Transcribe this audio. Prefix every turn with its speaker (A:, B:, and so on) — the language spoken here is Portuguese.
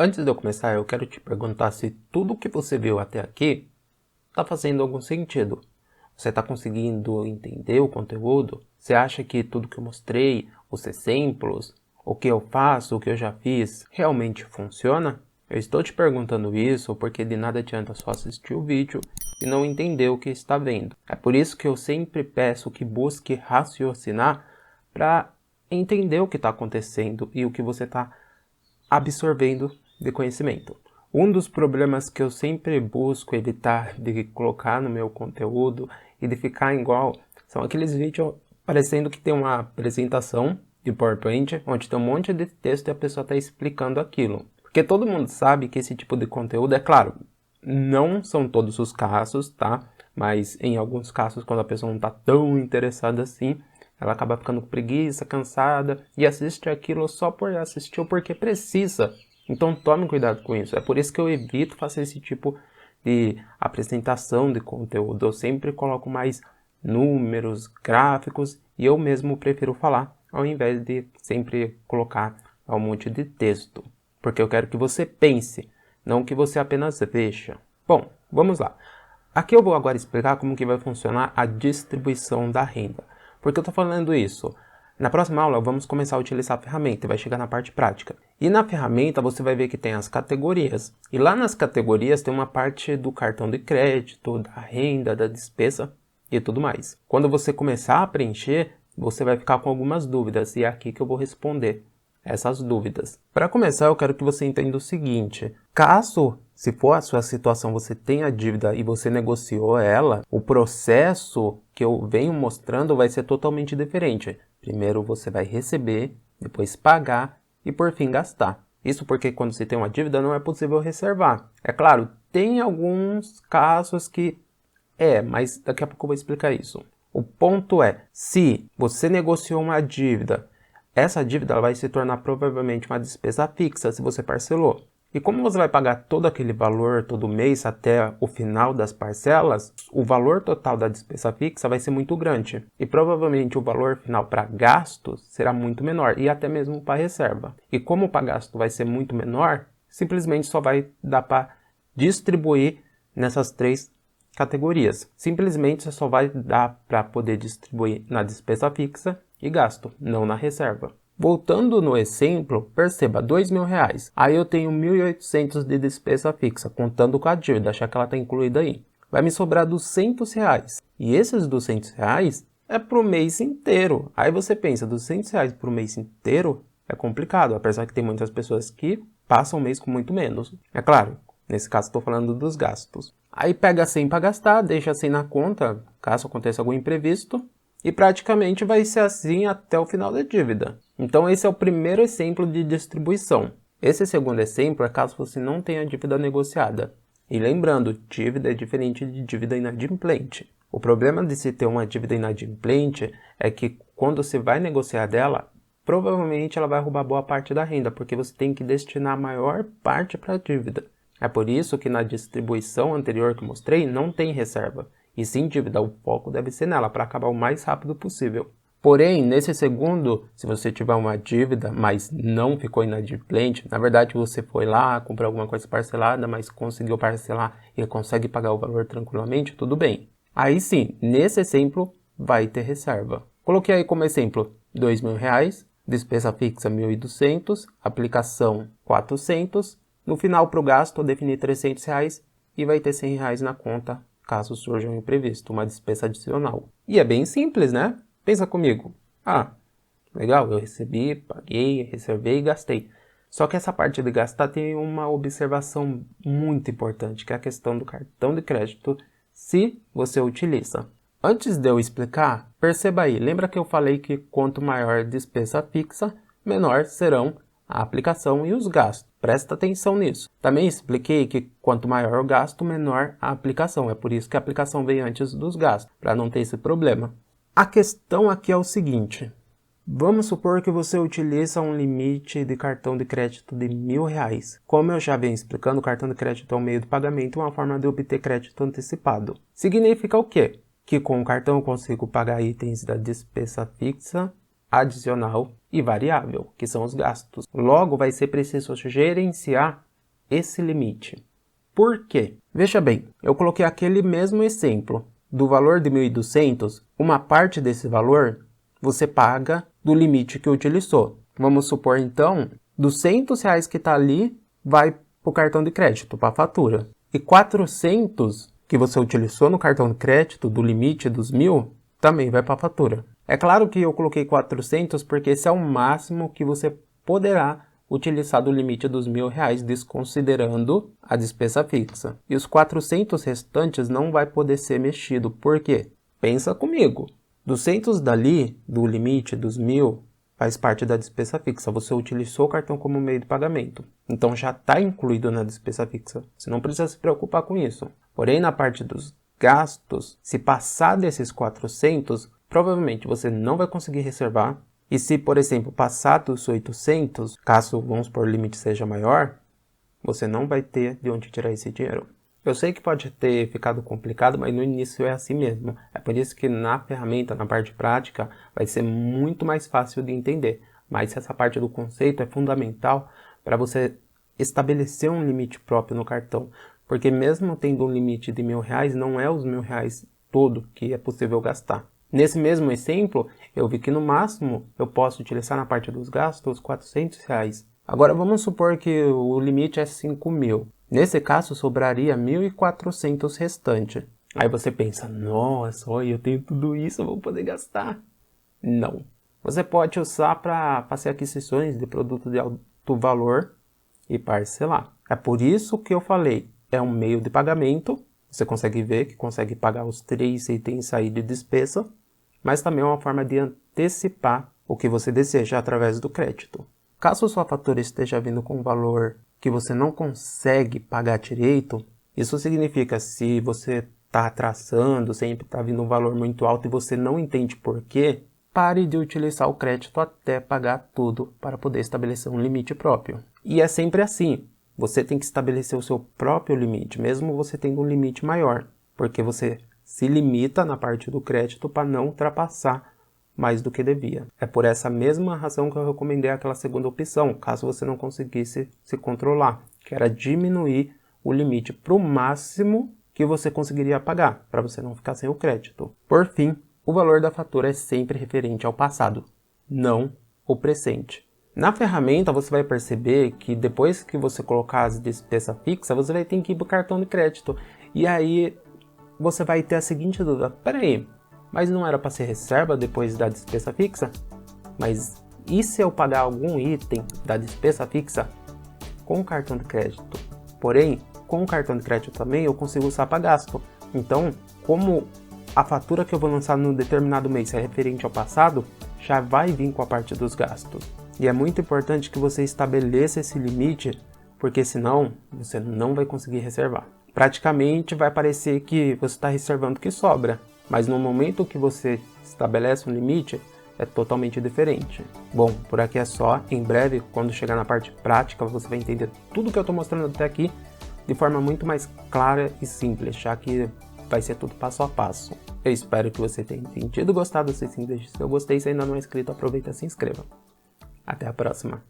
A: Antes de eu começar, eu quero te perguntar se tudo que você viu até aqui está fazendo algum sentido. Você está conseguindo entender o conteúdo? Você acha que tudo que eu mostrei, os exemplos, o que eu faço, o que eu já fiz, realmente funciona? Eu estou te perguntando isso porque de nada adianta só assistir o vídeo e não entender o que está vendo. É por isso que eu sempre peço que busque raciocinar para entender o que está acontecendo e o que você está absorvendo de conhecimento. Um dos problemas que eu sempre busco evitar de colocar no meu conteúdo e de ficar igual são aqueles vídeos parecendo que tem uma apresentação de PowerPoint onde tem um monte de texto e a pessoa está explicando aquilo. Porque todo mundo sabe que esse tipo de conteúdo, é claro, não são todos os casos, tá? Mas em alguns casos, quando a pessoa não está tão interessada assim, ela acaba ficando com preguiça, cansada e assiste aquilo só por assistir ou porque precisa. Então tome cuidado com isso. É por isso que eu evito fazer esse tipo de apresentação de conteúdo. Eu sempre coloco mais números, gráficos e eu mesmo prefiro falar ao invés de sempre colocar um monte de texto. Porque eu quero que você pense, não que você apenas veja. Bom, vamos lá. Aqui eu vou agora explicar como que vai funcionar a distribuição da renda. Por que eu estou falando isso? Na próxima aula vamos começar a utilizar a ferramenta e vai chegar na parte prática. E na ferramenta você vai ver que tem as categorias. E lá nas categorias tem uma parte do cartão de crédito, da renda, da despesa e tudo mais. Quando você começar a preencher, você vai ficar com algumas dúvidas e é aqui que eu vou responder essas dúvidas. Para começar, eu quero que você entenda o seguinte: caso, se for a sua situação, você tem a dívida e você negociou ela, o processo que eu venho mostrando vai ser totalmente diferente. Primeiro você vai receber, depois pagar e por fim gastar. Isso porque quando você tem uma dívida não é possível reservar. É claro, tem alguns casos que mas daqui a pouco eu vou explicar isso. O ponto é, se você negociou uma dívida, essa dívida ela vai se tornar provavelmente uma despesa fixa se você parcelou. E como você vai pagar todo aquele valor todo mês até o final das parcelas, o valor total da despesa fixa vai ser muito grande. E provavelmente o valor final para gastos será muito menor e até mesmo para reserva. E como para gasto vai ser muito menor, simplesmente só vai dar para distribuir nessas três categorias. Simplesmente só vai dar para poder distribuir na despesa fixa e gasto, não na reserva. Voltando no exemplo, perceba, R$2.000. Aí eu tenho 1.800 de despesa fixa, contando com a dívida, achar que ela está incluída aí. Vai me sobrar R$200. E esses R$200 é para o mês inteiro. Aí você pensa, R$200 para o mês inteiro é complicado, apesar que tem muitas pessoas que passam o mês com muito menos. É claro, nesse caso estou falando dos gastos. Aí pega 100 para gastar, deixa 100 na conta, caso aconteça algum imprevisto. E praticamente vai ser assim até o final da dívida. Então esse é o primeiro exemplo de distribuição. Esse segundo exemplo é caso você não tenha dívida negociada. E lembrando, dívida é diferente de dívida inadimplente. O problema de se ter uma dívida inadimplente é que quando você vai negociar dela, provavelmente ela vai roubar boa parte da renda, porque você tem que destinar a maior parte para a dívida. É por isso que na distribuição anterior que eu mostrei não tem reserva. E sim dívida, o foco deve ser nela para acabar o mais rápido possível. Porém, nesse segundo, se você tiver uma dívida, mas não ficou inadimplente, na verdade você foi lá, comprou alguma coisa parcelada, mas conseguiu parcelar e consegue pagar o valor tranquilamente, tudo bem. Aí sim, nesse exemplo, vai ter reserva. Coloquei aí como exemplo R$2.000, despesa fixa 1.200, aplicação 400, no final para o gasto eu defini R$300 e vai ter R$100 na conta, caso surja um imprevisto, uma despesa adicional. E é bem simples, né? Pensa comigo. Legal, eu recebi, paguei, reservei e gastei. Só que essa parte de gastar tem uma observação muito importante, que é a questão do cartão de crédito, se você utiliza. Antes de eu explicar, perceba aí, lembra que eu falei que quanto maior a despesa fixa, menor serão a aplicação e os gastos. Presta atenção nisso. Também expliquei que quanto maior o gasto, menor a aplicação. É por isso que a aplicação vem antes dos gastos, para não ter esse problema. A questão aqui é o seguinte. Vamos supor que você utiliza um limite de cartão de crédito de R$1.000. Como eu já venho explicando, o cartão de crédito é um meio de pagamento e uma forma de obter crédito antecipado. Significa o quê? Que com o cartão eu consigo pagar itens da despesa fixa, adicional e variável, que são os gastos. Logo, vai ser preciso gerenciar esse limite. Por quê? Veja bem, eu coloquei aquele mesmo exemplo. Do valor de 1.200, uma parte desse valor você paga do limite que utilizou. Vamos supor então, R$200 que está ali vai para o cartão de crédito, para a fatura. E 400 que você utilizou no cartão de crédito do limite dos 1.000 também vai para a fatura. É claro que eu coloquei 400 porque esse é o máximo que você poderá utilizar do limite dos R$1.000, desconsiderando a despesa fixa. E os 400 restantes não vai poder ser mexido. Por quê? Pensa comigo. 200 dali, do limite dos 1.000, faz parte da despesa fixa. Você utilizou o cartão como meio de pagamento. Então já está incluído na despesa fixa. Você não precisa se preocupar com isso. Porém, na parte dos gastos, se passar desses 400, provavelmente você não vai conseguir reservar. E se, por exemplo, passar dos 800, caso, vamos supor, o limite seja maior, você não vai ter de onde tirar esse dinheiro. Eu sei que pode ter ficado complicado, mas no início é assim mesmo. É por isso que na ferramenta, na parte prática, vai ser muito mais fácil de entender. Mas essa parte do conceito é fundamental para você estabelecer um limite próprio no cartão. Porque mesmo tendo um limite de R$1.000, não é os R$1.000 todo que é possível gastar. Nesse mesmo exemplo, eu vi que no máximo eu posso utilizar na parte dos gastos R$400. Agora vamos supor que o limite é 5.000. Nesse caso sobraria 1.400 restante. Aí você pensa, nossa, olha, eu tenho tudo isso, eu vou poder gastar. Não. Você pode usar para fazer aquisições de produtos de alto valor e parcelar. É por isso que eu falei, é um meio de pagamento. Você consegue ver que consegue pagar os 3 itens aí de despesa, mas também é uma forma de antecipar o que você deseja através do crédito. Caso sua fatura esteja vindo com um valor que você não consegue pagar direito, isso significa se você está atrasando, sempre está vindo um valor muito alto e você não entende por quê, pare de utilizar o crédito até pagar tudo para poder estabelecer um limite próprio. E é sempre assim. Você tem que estabelecer o seu próprio limite, mesmo você tendo um limite maior, porque você se limita na parte do crédito para não ultrapassar mais do que devia. É por essa mesma razão que eu recomendei aquela segunda opção, caso você não conseguisse se controlar, que era diminuir o limite para o máximo que você conseguiria pagar, para você não ficar sem o crédito. Por fim, o valor da fatura é sempre referente ao passado, não o presente. Na ferramenta você vai perceber que depois que você colocar as despesas fixas, você vai ter que ir para o cartão de crédito. E aí você vai ter a seguinte dúvida, peraí, mas não era para ser reserva depois da despesa fixa? Mas e se eu pagar algum item da despesa fixa com o cartão de crédito? Porém, com o cartão de crédito também eu consigo usar para gasto. Então, como a fatura que eu vou lançar no determinado mês é referente ao passado, já vai vir com a parte dos gastos. E é muito importante que você estabeleça esse limite, porque senão você não vai conseguir reservar. Praticamente vai parecer que você está reservando o que sobra, mas no momento que você estabelece um limite, é totalmente diferente. Bom, por aqui é só. Em breve, quando chegar na parte prática, você vai entender tudo que eu estou mostrando até aqui de forma muito mais clara e simples, já que vai ser tudo passo a passo. Eu espero que você tenha entendido, gostado. Se sim, deixe seu gostei. Se ainda não é inscrito, aproveita e se inscreva. Até a próxima.